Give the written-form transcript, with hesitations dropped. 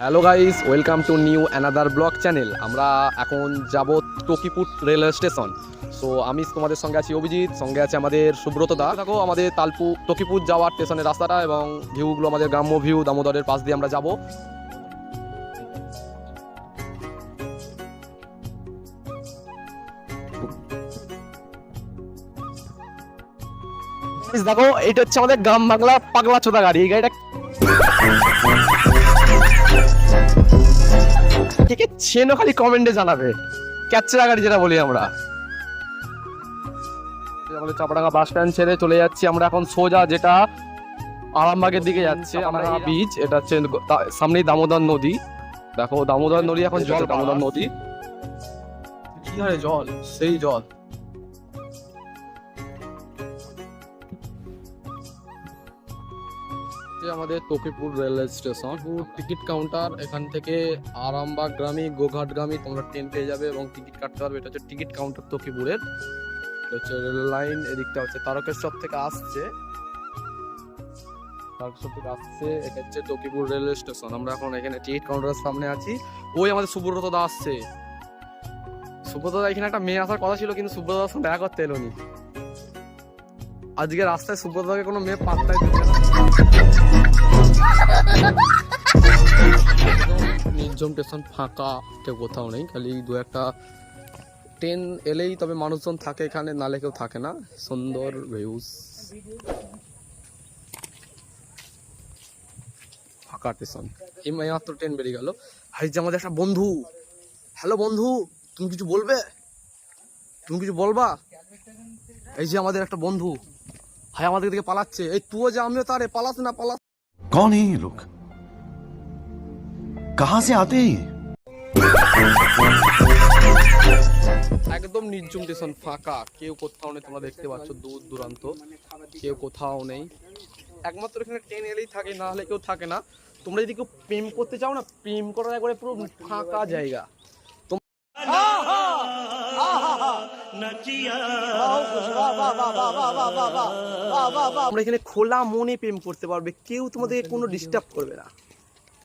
Hello guys, welcome to new another blog channel. আমরা এখন যাব টকিপুর রেলওয়ে স্টেশন। সো আমি তোমাদের সঙ্গে আছি অভিজিৎ, সঙ্গে আছে আমাদের সুব্রত দা। দেখো আমাদের টকিপুর যাওয়ার স্টেশনের রাস্তাটা এবং ভিউগুলো আমাদের গ্রাম্য ভিউ, দামোদরের পাশ দিয়ে আমরা যাব। দেখো এটা হচ্ছে আমাদের গ্রাম বাংলা পাগলা চোদা গাড়ি। এই গাড়িটা কে চেনো খালি কমেন্টে জানাবে। ক্যাচরা গাড়ি যেটা বলি আমরা। আমাদের চাপাডাঙ্গা বাস স্ট্যান্ড ছেড়ে চলে যাচ্ছি আমরা এখন সোজা, যেটা আরামবাগের দিকে যাচ্ছে। আমরা বিচ, এটা হচ্ছে সামনেই দামোদর নদী। দেখো দামোদর নদী, এখন জল দামোদর নদী কি হয়, জল সেই জল। আমাদের টকিপুর রেলওয়ে স্টেশন, টিকিট কাউন্টার। এখান থেকে আরামবাগ গ্রামী, গোঘাটগামী তোমরা ট্রেন পেয়ে যাবে এবং টিকিট কাটতে পারবে। এটা হচ্ছে টিকিট কাউন্টার টকিপুরের। এটা হচ্ছে রেল লাইন। এদিকটা হচ্ছে তারকেশ্বর থেকে আসছে, এটা হচ্ছে টকিপুর রেলওয়ে স্টেশন। আমরা এখন এখানে টিকিট কাউন্টারের সামনে আছি। ওই আমাদের সুব্রত দা আসছে। সুব্রত দা এখানে একটা মেয়ে আসার কথা ছিল, কিন্তু সুব্রত দার সঙ্গে দেখা করতে এলোনি। আজকে রাস্তায় সুব্রত দাকে কোনো মেয়ে পাত্তাই দিচ্ছে না। নির্জন স্টেশন, ফাঁকা, কেউ কোথাও নেই। খালি দু একটা ট্রেন এলেই তবে মানুষজন থাকে এখানে, নালে কেউ থাকে না। সুন্দর ভিউজ, ফাঁকা স্টেশন। এই মাত্র ট্রেন বেরিয়ে গেল। আর যে আমাদের একটা বন্ধু, হ্যালো বন্ধু, তুমি কিছু বলবে? তুমি কিছু বলবা? এই যে আমাদের একটা বন্ধু, হাই আমাদের দিকে পালাচ্ছে। এই তুইও যে, আমিও তারে, পালাস না পালাস। कौन है ये लोग? कहां से आते हैं? একদম নির্জন স্টেশন, ফাঁকা, কেউ কোথাও নেই। তোমরা দেখতে পাচ্ছ দূর দূরান্ত কেউ কোথাও নেই। একমাত্র এখানে ট্রেন এলেই থাকে, না হলে কেউ থাকে না। তোমরা যদি কেউ প্রেম করতে চাও না, প্রেম করার একবারে পুরো ফাঁকা জায়গা। আমরা এখানে খোলা মনে প্রেম করতে পারবে, কেউ তোমাদেরকে কোনো ডিস্টার্ব করবে না।